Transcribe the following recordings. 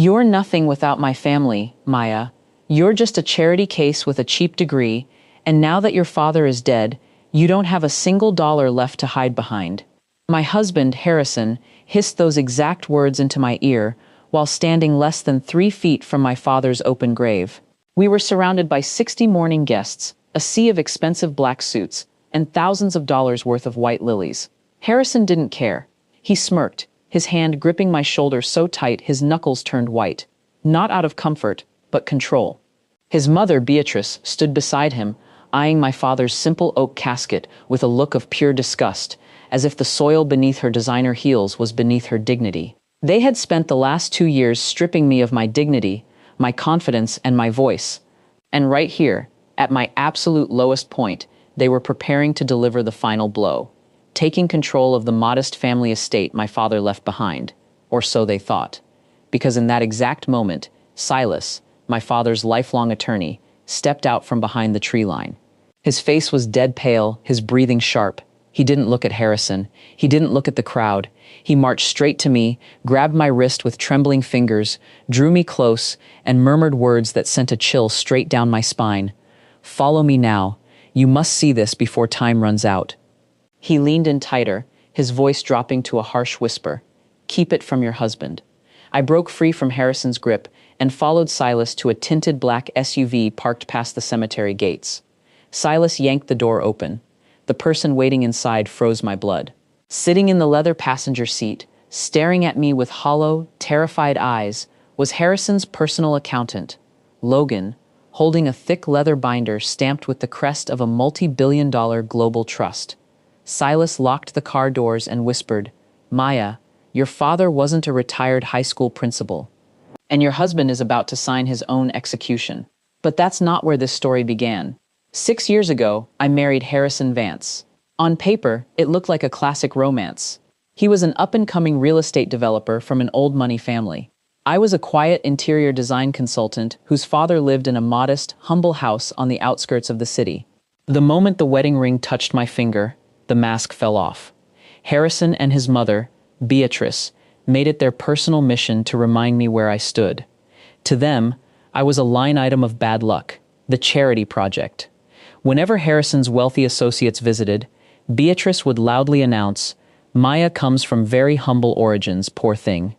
You're nothing without my family, Maya. You're just a charity case with a cheap degree, and now that your father is dead, you don't have a single dollar left to hide behind. My husband, Harrison, hissed those exact words into my ear while standing less than 3 feet from my father's open grave. We were surrounded by 60 mourning guests, a sea of expensive black suits, and thousands of dollars worth of white lilies. Harrison didn't care. He smirked, his hand gripping my shoulder so tight his knuckles turned white. Not out of comfort, but control. His mother, Beatrice, stood beside him, eyeing my father's simple oak casket with a look of pure disgust, as if the soil beneath her designer heels was beneath her dignity. They had spent the last 2 years stripping me of my dignity, my confidence, and my voice. And right here, at my absolute lowest point, they were preparing to deliver the final blow, taking control of the modest family estate my father left behind, or so they thought. Because in that exact moment, Silas, my father's lifelong attorney, stepped out from behind the tree line. His face was dead pale, his breathing sharp. He didn't look at Harrison. He didn't look at the crowd. He marched straight to me, grabbed my wrist with trembling fingers, drew me close, and murmured words that sent a chill straight down my spine. "Follow me now. You must see this before time runs out." He leaned in tighter, his voice dropping to a harsh whisper. "Keep it from your husband." I broke free from Harrison's grip and followed Silas to a tinted black SUV parked past the cemetery gates. Silas yanked the door open. The person waiting inside froze my blood. Sitting in the leather passenger seat, staring at me with hollow, terrified eyes, was Harrison's personal accountant, Logan, holding a thick leather binder stamped with the crest of a multi-billion-dollar global trust. Silas locked the car doors and whispered, "Maya, your father wasn't a retired high school principal, and your husband is about to sign his own execution." But that's not where this story began. 6 years ago, I married Harrison Vance. On paper, it looked like a classic romance. He was an up-and-coming real estate developer from an old money family. I was a quiet interior design consultant whose father lived in a modest, humble house on the outskirts of the city. The moment the wedding ring touched my finger, the mask fell off. Harrison and his mother, Beatrice, made it their personal mission to remind me where I stood. To them, I was a line item of bad luck, the charity project. Whenever Harrison's wealthy associates visited, Beatrice would loudly announce, "Maya comes from very humble origins, poor thing.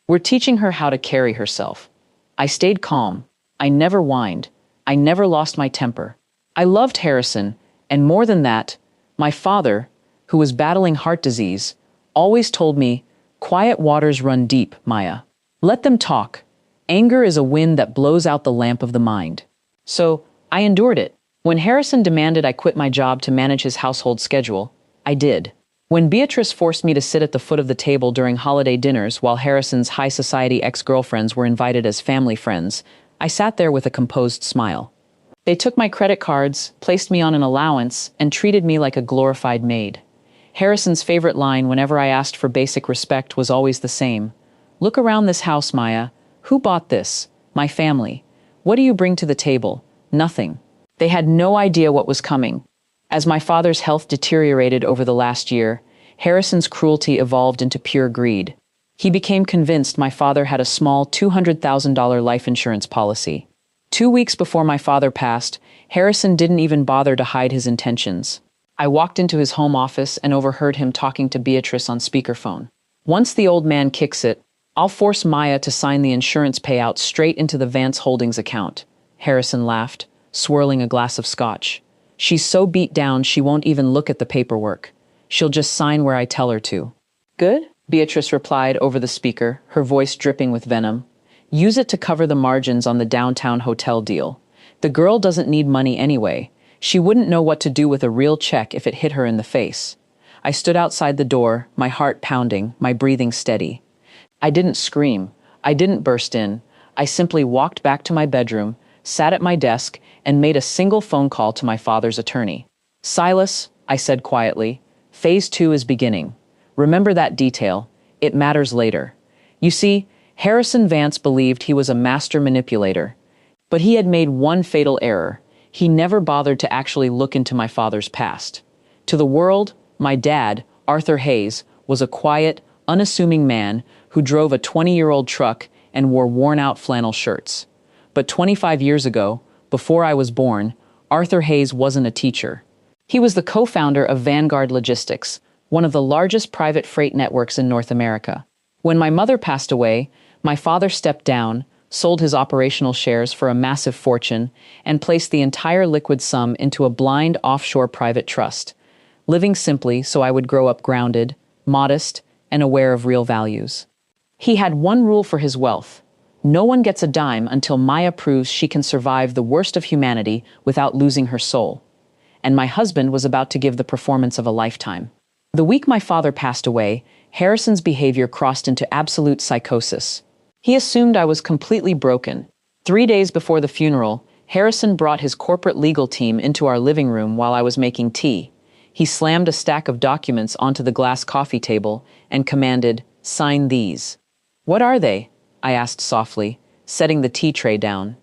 We're teaching her how to carry herself." I stayed calm. I never whined. I never lost my temper. I loved Harrison, and more than that, my father, who was battling heart disease, always told me, "Quiet waters run deep, Maya. Let them talk. Anger is a wind that blows out the lamp of the mind." So, I endured it. When Harrison demanded I quit my job to manage his household schedule, I did. When Beatrice forced me to sit at the foot of the table during holiday dinners while Harrison's high society ex-girlfriends were invited as family friends, I sat there with a composed smile. They took my credit cards, placed me on an allowance, and treated me like a glorified maid. Harrison's favorite line whenever I asked for basic respect was always the same. "Look around this house, Maya. Who bought this? My family. What do you bring to the table? Nothing." They had no idea what was coming. As my father's health deteriorated over the last year, Harrison's cruelty evolved into pure greed. He became convinced my father had a small $200,000 life insurance policy. 2 weeks before my father passed, Harrison didn't even bother to hide his intentions. I walked into his home office and overheard him talking to Beatrice on speakerphone. "Once the old man kicks it, I'll force Maya to sign the insurance payout straight into the Vance Holdings account." Harrison laughed, swirling a glass of scotch. "She's so beat down she won't even look at the paperwork. She'll just sign where I tell her to." "Good," Beatrice replied over the speaker, her voice dripping with venom. "Use it to cover the margins on the downtown hotel deal. The girl doesn't need money anyway. She wouldn't know what to do with a real check if it hit her in the face." I stood outside the door, my heart pounding, my breathing steady. I didn't scream. I didn't burst in. I simply walked back to my bedroom, sat at my desk, and made a single phone call to my father's attorney. "Silas," I said quietly, "phase 2 is beginning. Remember that detail. It matters later." You see, Harrison Vance believed he was a master manipulator, but he had made one fatal error. He never bothered to actually look into my father's past. To the world, my dad, Arthur Hayes, was a quiet, unassuming man who drove a 20-year-old truck and wore worn-out flannel shirts. But 25 years ago, before I was born, Arthur Hayes wasn't a teacher. He was the co-founder of Vanguard Logistics, one of the largest private freight networks in North America. When my mother passed away, my father stepped down, sold his operational shares for a massive fortune, and placed the entire liquid sum into a blind offshore private trust, living simply so I would grow up grounded, modest, and aware of real values. He had one rule for his wealth: no one gets a dime until Maya proves she can survive the worst of humanity without losing her soul. And my husband was about to give the performance of a lifetime. The week my father passed away, Harrison's behavior crossed into absolute psychosis. He assumed I was completely broken. 3 days before the funeral, Harrison brought his corporate legal team into our living room while I was making tea. He slammed a stack of documents onto the glass coffee table and commanded, "Sign these." "What are they?" I asked softly, setting the tea tray down.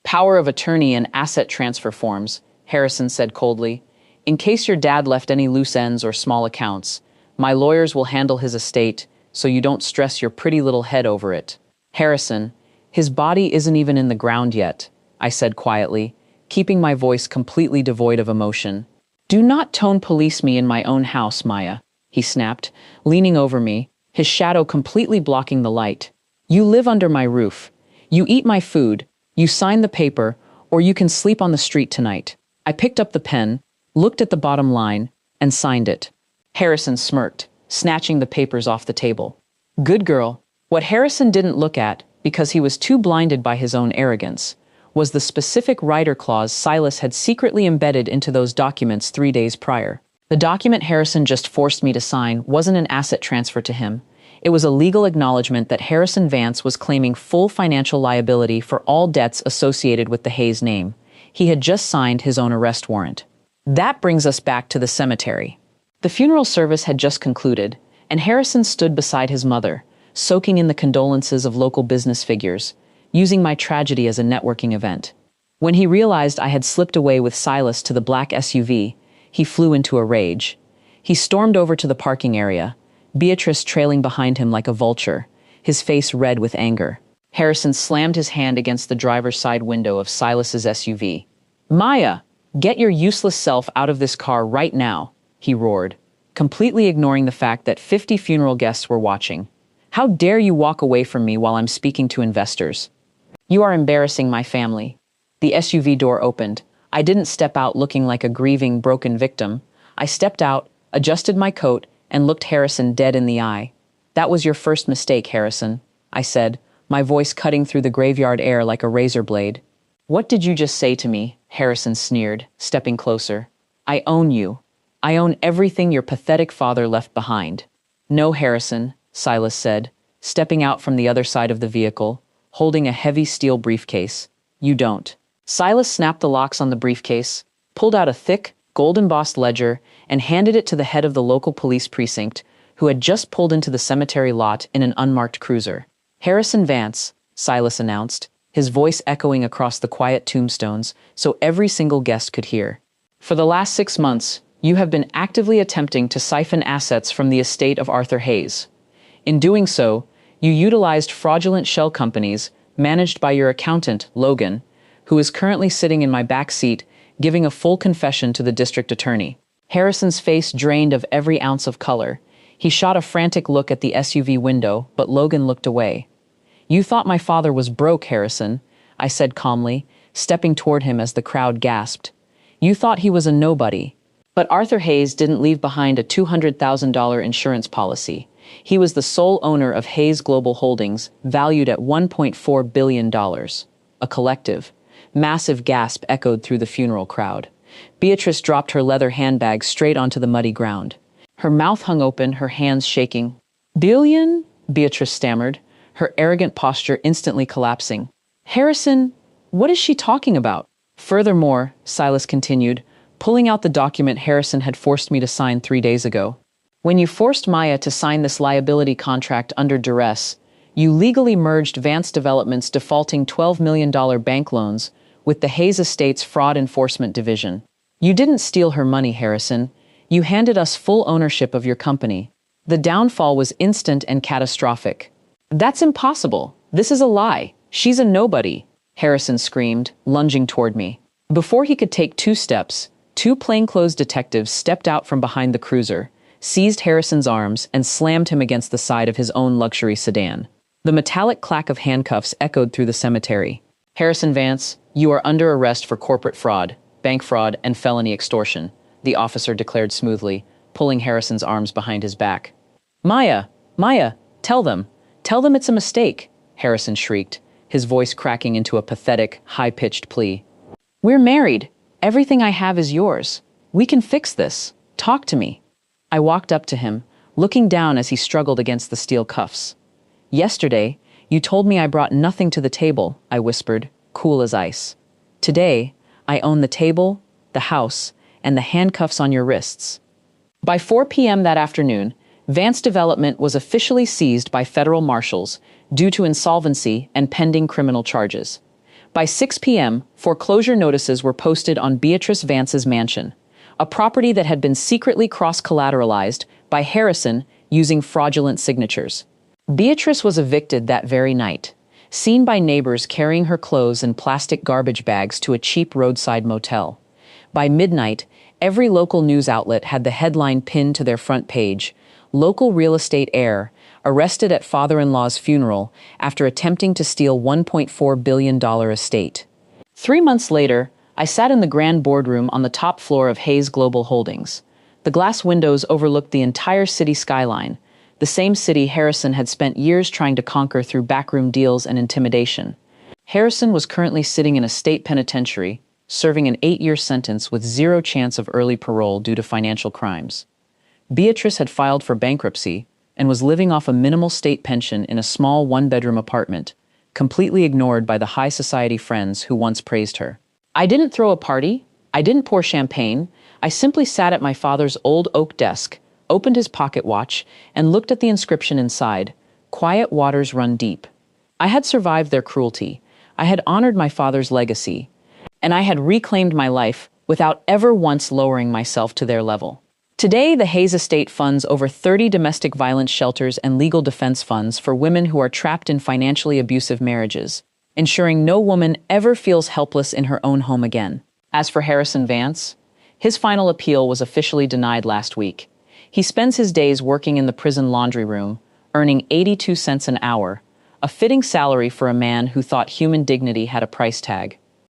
"Power of attorney and asset transfer forms," Harrison said coldly. "In case your dad left any loose ends or small accounts, my lawyers will handle his estate, so you don't stress your pretty little head over it." "Harrison, his body isn't even in the ground yet," I said quietly, keeping my voice completely devoid of emotion. "Do not tone police me in my own house, Maya," he snapped, leaning over me, his shadow completely blocking the light. "You live under my roof. You eat my food, you sign the paper, or you can sleep on the street tonight." I picked up the pen, looked at the bottom line, and signed it. Harrison smirked, snatching the papers off the table. Good girl. What Harrison didn't look at, because he was too blinded by his own arrogance, was the specific rider clause Silas had secretly embedded into those documents 3 days prior. The document Harrison just forced me to sign wasn't an asset transfer to him. It was a legal acknowledgement that Harrison Vance was claiming full financial liability for all debts associated with the Hayes name. He had just signed his own arrest warrant. That brings us back to the cemetery. The funeral service had just concluded, and Harrison stood beside his mother, soaking in the condolences of local business figures, using my tragedy as a networking event. When he realized I had slipped away with Silas to the black SUV, he flew into a rage. He stormed over to the parking area, Beatrice trailing behind him like a vulture, his face red with anger. Harrison slammed his hand against the driver's side window of Silas's SUV. "Maya, get your useless self out of this car right now," he roared, completely ignoring the fact that 50 funeral guests were watching. "How dare you walk away from me while I'm speaking to investors? You are embarrassing my family." The SUV door opened. I didn't step out looking like a grieving, broken victim. I stepped out, adjusted my coat, and looked Harrison dead in the eye. "That was your first mistake, Harrison," I said, my voice cutting through the graveyard air like a razor blade. "What did you just say to me?" Harrison sneered, stepping closer. "I own you. I own everything your pathetic father left behind." "No, Harrison," Silas said, stepping out from the other side of the vehicle, holding a heavy steel briefcase. "You don't." Silas snapped the locks on the briefcase, pulled out a thick, gold-embossed ledger, and handed it to the head of the local police precinct, who had just pulled into the cemetery lot in an unmarked cruiser. "Harrison Vance," Silas announced, his voice echoing across the quiet tombstones so every single guest could hear. "For the last 6 months, you have been actively attempting to siphon assets from the estate of Arthur Hayes. In doing so, you utilized fraudulent shell companies managed by your accountant, Logan, who is currently sitting in my back seat giving a full confession to the district attorney." Harrison's face drained of every ounce of color. He shot a frantic look at the SUV window, but Logan looked away. "You thought my father was broke, Harrison," I said calmly, stepping toward him as the crowd gasped. "You thought he was a nobody. But Arthur Hayes didn't leave behind a $200,000 insurance policy. He was the sole owner of Hayes Global Holdings, valued at $1.4 billion. A collective, massive gasp echoed through the funeral crowd. Beatrice dropped her leather handbag straight onto the muddy ground. Her mouth hung open, her hands shaking. "Billion?" Beatrice stammered, her arrogant posture instantly collapsing. "Harrison, what is she talking about?" "Furthermore," Silas continued, pulling out the document Harrison had forced me to sign 3 days ago. "When you forced Maya to sign this liability contract under duress, you legally merged Vance Development's defaulting $12 million bank loans with the Hayes Estates Fraud Enforcement Division. You didn't steal her money, Harrison. You handed us full ownership of your company. The downfall was instant and catastrophic." "That's impossible," This is a lie. She's a nobody, Harrison screamed, lunging toward me. Before he could take 2 steps, 2 plainclothes detectives stepped out from behind the cruiser, seized Harrison's arms, and slammed him against the side of his own luxury sedan. The metallic clack of handcuffs echoed through the cemetery. Harrison Vance, you are under arrest for corporate fraud, bank fraud, and felony extortion, the officer declared smoothly, pulling Harrison's arms behind his back. Maya, tell them it's a mistake, Harrison shrieked, his voice cracking into a pathetic, high-pitched plea. We're married. Everything I have is yours. We can fix this. Talk to me. I walked up to him, looking down as he struggled against the steel cuffs. Yesterday, you told me I brought nothing to the table, I whispered, cool as ice. Today, I own the table, the house, and the handcuffs on your wrists. By 4 p.m. that afternoon, Vance Development was officially seized by federal marshals due to insolvency and pending criminal charges. By 6 p.m., foreclosure notices were posted on Beatrice Vance's mansion, a property that had been secretly cross-collateralized by Harrison using fraudulent signatures. Beatrice was evicted that very night, seen by neighbors carrying her clothes in plastic garbage bags to a cheap roadside motel. By midnight, every local news outlet had the headline pinned to their front page, "Local real estate heir arrested at father-in-law's funeral after attempting to steal $1.4 billion estate." 3 months later, I sat in the grand boardroom on the top floor of Hayes Global Holdings. The glass windows overlooked the entire city skyline, the same city Harrison had spent years trying to conquer through backroom deals and intimidation. Harrison was currently sitting in a state penitentiary, serving an 8-year sentence with zero chance of early parole due to financial crimes. Beatrice had filed for bankruptcy and was living off a minimal state pension in a small 1-bedroom apartment, completely ignored by the high society friends who once praised her. I didn't throw a party. I didn't pour champagne. I simply sat at my father's old oak desk, opened his pocket watch, and looked at the inscription inside, "Quiet waters run deep." I had survived their cruelty. I had honored my father's legacy, and I had reclaimed my life without ever once lowering myself to their level. Today, the Hayes estate funds over 30 domestic violence shelters and legal defense funds for women who are trapped in financially abusive marriages, ensuring no woman ever feels helpless in her own home again. As for Harrison Vance, his final appeal was officially denied last week. He spends his days working in the prison laundry room, earning 82 cents an hour, a fitting salary for a man who thought human dignity had a price tag.